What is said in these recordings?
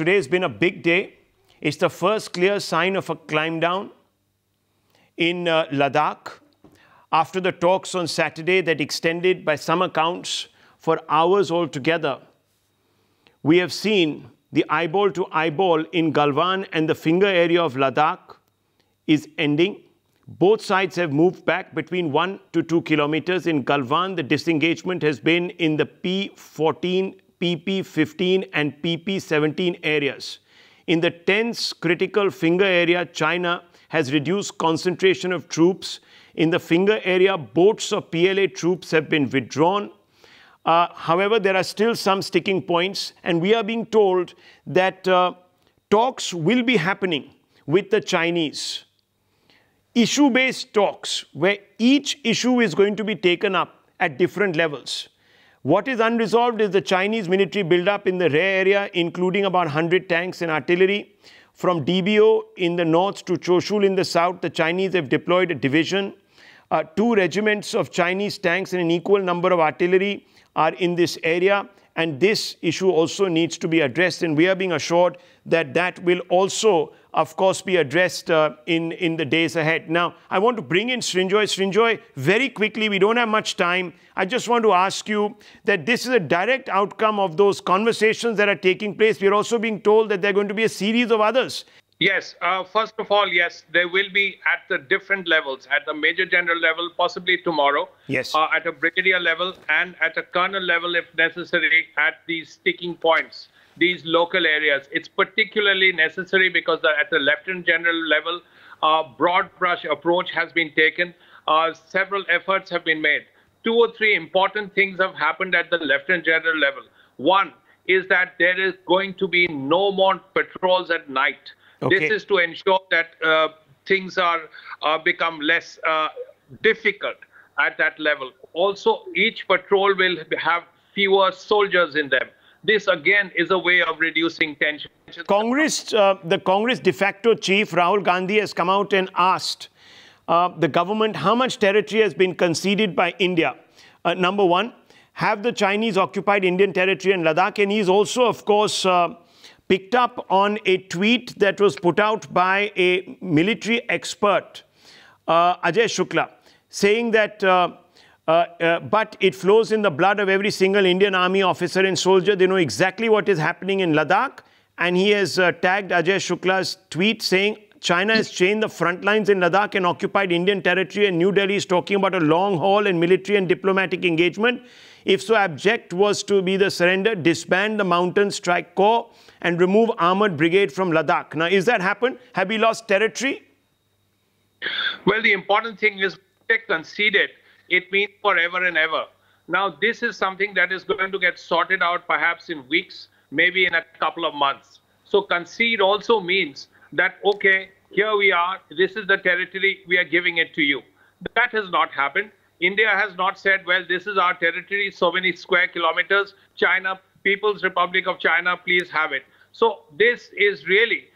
today has been a big day. It's the first clear sign of a climb down in Ladakh after the talks on Saturday that extended by some accounts for hours altogether. We have seen the eyeball to eyeball in Galwan and the finger area of Ladakh is ending. Both sides have moved back between 1 to 2 kilometers. In Galwan, the disengagement has been in the P14, PP15 and PP17 areas. In the tense critical finger area, China has reduced concentration of troops. In the finger area, boats of PLA troops have been withdrawn. However, there are still some sticking points, and we are being told that talks will be happening with the Chinese. Issue-based talks, where each issue is going to be taken up at different levels. What is unresolved is the Chinese military build-up in the Reh area, including about 100 tanks and artillery. From DBO in the north to Choshul in the south, the Chinese have deployed a division. 2 regiments of Chinese tanks and an equal number of artillery are in this area. And this issue also needs to be addressed. And we are being assured that that will also, of course, be addressed in the days ahead. Now, I want to bring in Srinjoy. Srinjoy, very quickly, we don't have much time. I just want to ask you that this is a direct outcome of those conversations that are taking place. We are also being told that there are going to be a series of others. Yes. First of all, yes, there will be at the different levels, at the Major General level, possibly tomorrow, yes, at a brigadier level and at a colonel level, if necessary, at these sticking points, these local areas. It's particularly necessary because at the Lieutenant General level, broad brush approach has been taken. Several efforts have been made. 2 or 3 important things have happened at the Lieutenant General level. One is that there is going to be no more patrols at night. Okay. This is to ensure that things are become less difficult at that level. Also, each patrol will have fewer soldiers in them. This again is a way of reducing tension. The Congress de facto chief Rahul Gandhi has come out and asked the government how much territory has been conceded by India. Number one, have the Chinese occupied Indian territory in Ladakh? And he's also, of course, picked up on a tweet that was put out by a military expert, Ajay Shukla, saying that but it flows in the blood of every single Indian army officer and soldier. They know exactly what is happening in Ladakh. And he has tagged Ajay Shukla's tweet saying, China has changed the front lines in Ladakh and occupied Indian territory, and New Delhi is talking about a long haul and military and diplomatic engagement. If so abject was to be the surrender, disband the Mountain Strike Corps and remove Armoured Brigade from Ladakh. Now, is that happened? Have we lost territory? Well, the important thing is they conceded. It means forever and ever. Now, this is something that is going to get sorted out perhaps in weeks, maybe in a couple of months. So concede also means that, okay, here we are, this is the territory, we are giving it to you. That has not happened. India has not said, well, this is our territory, so many square kilometers, China, People's Republic of China, please have it. So this is really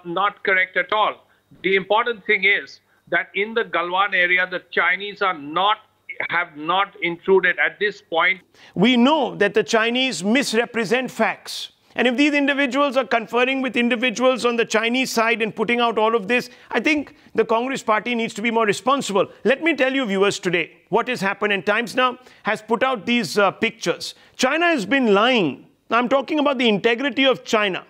not correct at all. The important thing is that in the Galwan area, the Chinese have not intruded at this point. We know that the Chinese misrepresent facts. And if these individuals are conferring with individuals on the Chinese side and putting out all of this, I think the Congress party needs to be more responsible. Let me tell you, viewers, today, what has happened. And Times Now has put out these pictures. China has been lying. Now, I'm talking about the integrity of China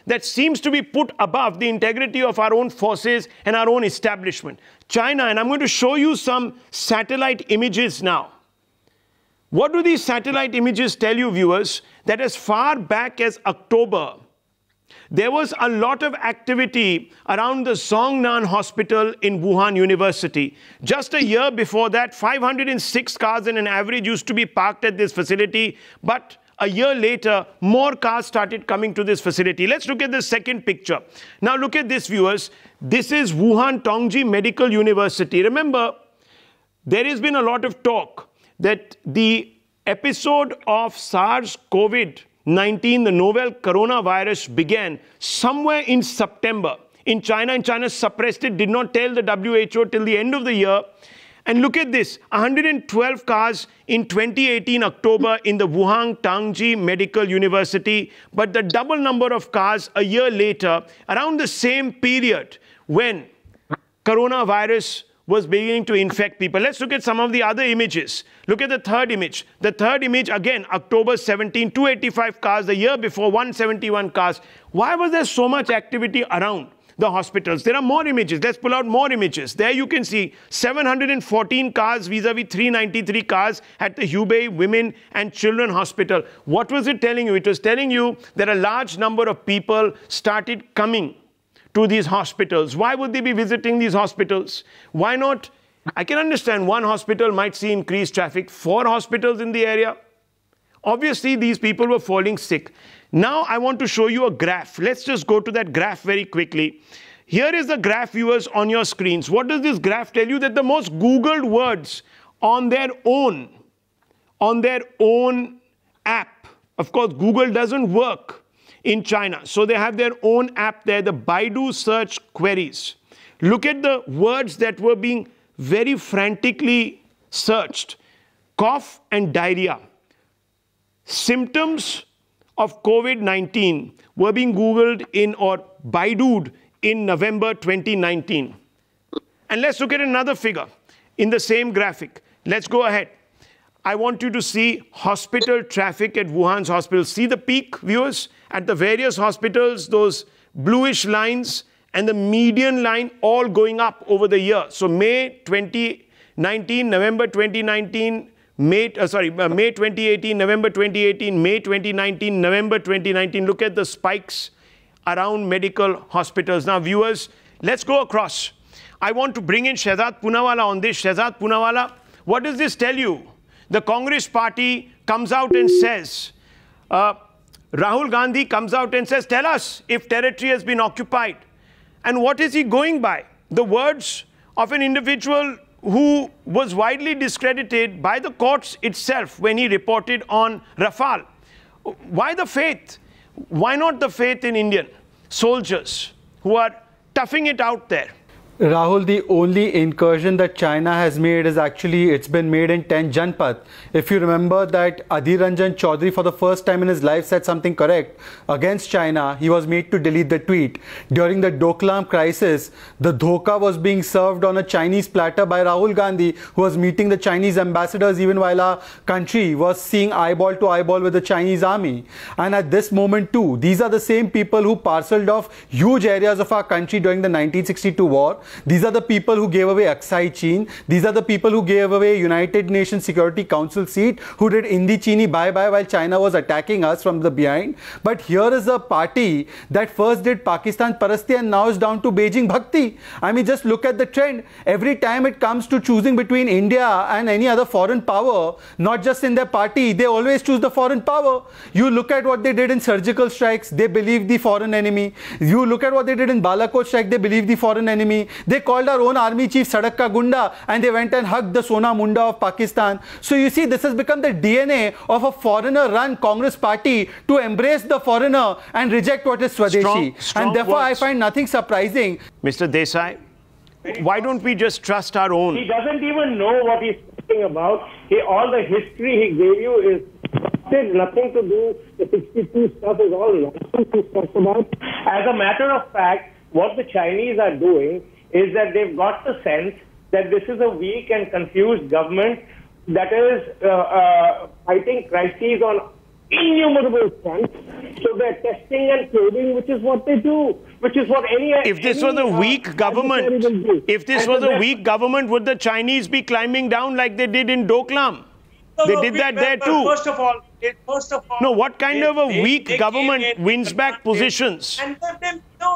that seems to be put above the integrity of our own forces and our own establishment. China, and I'm going to show you some satellite images now. What do these satellite images tell you, viewers? That as far back as October, there was a lot of activity around the Zhongnan Hospital in Wuhan University. Just a year before that, 506 cars on an average used to be parked at this facility, but a year later, more cars started coming to this facility. Let's look at the second picture. Now look at this, viewers. This is Wuhan Tongji Medical University. Remember, there has been a lot of talk that the episode of SARS-CoV-19, the novel coronavirus, began somewhere in September in China, and China suppressed it, did not tell the WHO till the end of the year. And look at this, 112 cars in 2018 October in the Wuhan Tangji Medical University, but the double number of cars a year later, around the same period when coronavirus was beginning to infect people. Let's look at some of the other images. Look at the third image. The third image, again, October 17, 285 cars. The year before, 171 cars. Why was there so much activity around the hospitals? There are more images. Let's pull out more images. There you can see 714 cars vis-a-vis 393 cars at the Hubei Women and Children Hospital. What was it telling you? It was telling you that a large number of people started coming to these hospitals. Why would they be visiting these hospitals? Why not? I can understand one hospital might see increased traffic. 4 hospitals in the area. Obviously, these people were falling sick. Now, I want to show you a graph. Let's just go to that graph very quickly. Here is the graph, viewers, on your screens. What does this graph tell you? That the most Googled words on their own app. Of course, Google doesn't work in China. So they have their own app there, the Baidu search queries. Look at the words that were being very frantically searched. Cough and diarrhea. Symptoms of COVID-19 were being Googled in or Baidu'd in November 2019. And let's look at another figure in the same graphic. Let's go ahead. I want you to see hospital traffic at Wuhan's hospitals. See the peak, viewers, at the various hospitals, those bluish lines and the median line all going up over the year. So May 2019, November 2019, May 2018, November 2018, May 2019, November 2019. Look at the spikes around medical hospitals. Now, viewers, let's go across. I want to bring in Shehzad Poonawalla on this. Shehzad Poonawalla, what does this tell you? The Congress party comes out and says, Rahul Gandhi comes out and says, tell us if territory has been occupied. And what is he going by? The words of an individual who was widely discredited by the courts itself when he reported on Rafale. Why the faith? Why not the faith in Indian soldiers who are toughing it out there? Rahul, the only incursion that China has made is actually, it's been made in 10 Janpath. If you remember that Adhir Ranjan Chaudhary for the first time in his life said something correct against China, he was made to delete the tweet. During the Doklam crisis, the dhoka was being served on a Chinese platter by Rahul Gandhi, who was meeting the Chinese ambassadors even while our country was seeing eyeball to eyeball with the Chinese army. And at this moment too, these are the same people who parceled off huge areas of our country during the 1962 war. These are the people who gave away Aksai Chin. These are the people who gave away United Nations Security Council seat, who did Indi Chini bye-bye while China was attacking us from the behind. But here is a party that first did Pakistan Parasti and now is down to Beijing Bhakti. I mean, just look at the trend. Every time it comes to choosing between India and any other foreign power, not just in their party, they always choose the foreign power. You look at what they did in surgical strikes, they believed the foreign enemy. You look at what they did in Balakot strike, they believed the foreign enemy. They called our own army chief Sadak Ka Gunda and they went and hugged the Sona Munda of Pakistan. So you see, this has become the DNA of a foreigner-run Congress party to embrace the foreigner and reject what is Swadeshi. Strong and therefore, words. I find nothing surprising. Mr. Desai, why don't we just trust our own? He doesn't even know what he's talking about. All the history he gave you is nothing to do. The 62 stuff is all nonsense he's talking about. As a matter of fact, what the Chinese are doing is that they've got the sense that this is a weak and confused government that is fighting crises on innumerable fronts. So they're testing and probing, which is what they do, which is what any... If this was a weak government, would the Chinese be climbing down like they did in Doklam? They did that there too. First of all, no, what kind of a weak government wins back positions? And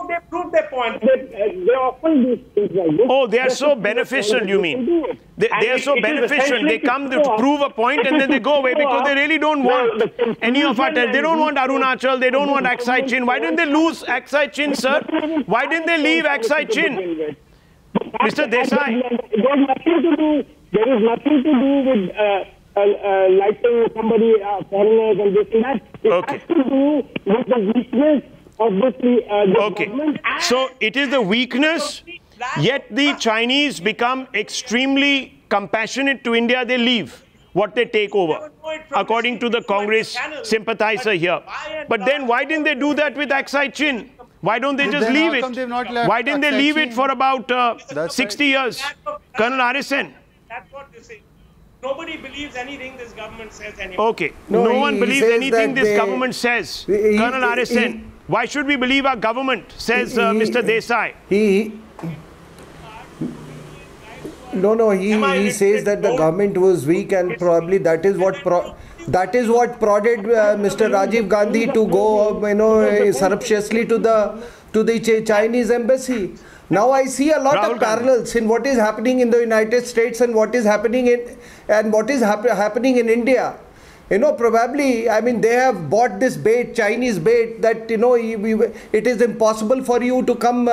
they prove their point. They often do things like this. Oh, they are so beneficial, you mean? They are so beneficial. They come to prove a point and then they go away because they really don't want any of our... They don't want Arunachal. They don't want Aksai Chin. Why didn't they lose Aksai Chin, sir? Why didn't they leave Aksai Chin? Mr. Desai. There is nothing to do with... liking somebody, foreigners and this and that. It has to do with the weakness of the government. So it is the weakness, yet the Chinese become extremely compassionate to India, they leave what they take over, according to the Congress sympathizer here. But then why didn't they do that with Aksai Chin? Why don't they just leave it? Why didn't they leave it for about 60 years? Colonel RSN. That's what they say. Nobody believes anything this government says anymore. Okay. No one believes anything this government says. Colonel RSN. Why should we believe our government, says Mr. Desai? He says that the government was weak, and probably that is what prodded Mr. Rajiv Gandhi to go, surreptitiously to the Chinese embassy. Now I see a lot of parallels in what is happening in the United States and what is happening happening in India. Probably, I mean, they have bought this bait, Chinese bait, that, it is impossible for you to come,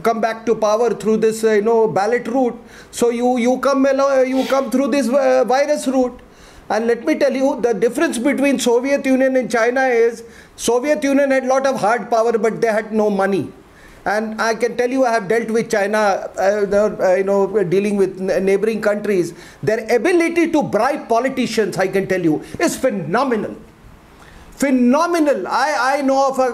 come back to power through this, ballot route. So you come through this virus route. And let me tell you, the difference between Soviet Union and China is, Soviet Union had a lot of hard power, but they had no money. And I can tell you, I have dealt with China, dealing with neighboring countries. Their ability to bribe politicians, I can tell you, is phenomenal. Phenomenal. I know of a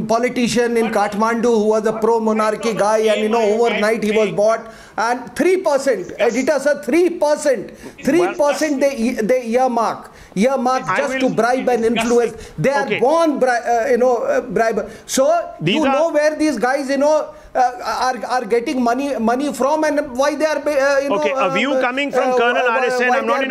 politician in Kathmandu who was a pro-monarchy guy, and overnight he was bought. And 3%, editor sir, 3% they earmark just to bribe and influence. They are born bribe. So where these guys are getting money from, and why they are a view coming from Colonel RSN. I'm not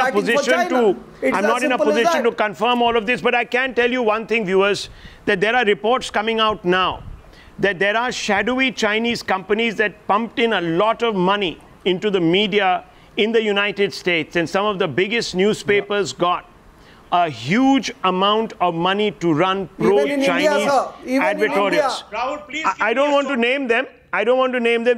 in a position to confirm all of this, but I can tell you one thing, viewers, that there are reports coming out now that there are shadowy Chinese companies that pumped in a lot of money into the media in the United States, and some of the biggest newspapers got a huge amount of money to run pro-Chinese advertorials. I don't want to name them.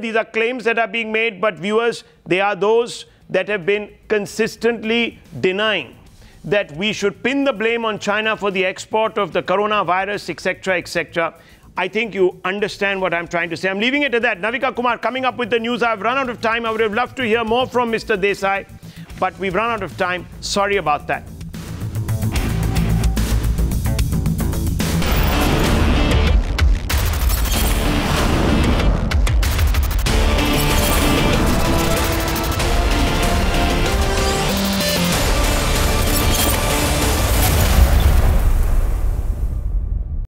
These are claims that are being made, but viewers, they are those that have been consistently denying that we should pin the blame on China for the export of the coronavirus, etc., etc. I think you understand what I'm trying to say. I'm leaving it at that. Navika Kumar coming up with the news. I've run out of time. I would have loved to hear more from Mr. Desai, but we've run out of time. Sorry about that.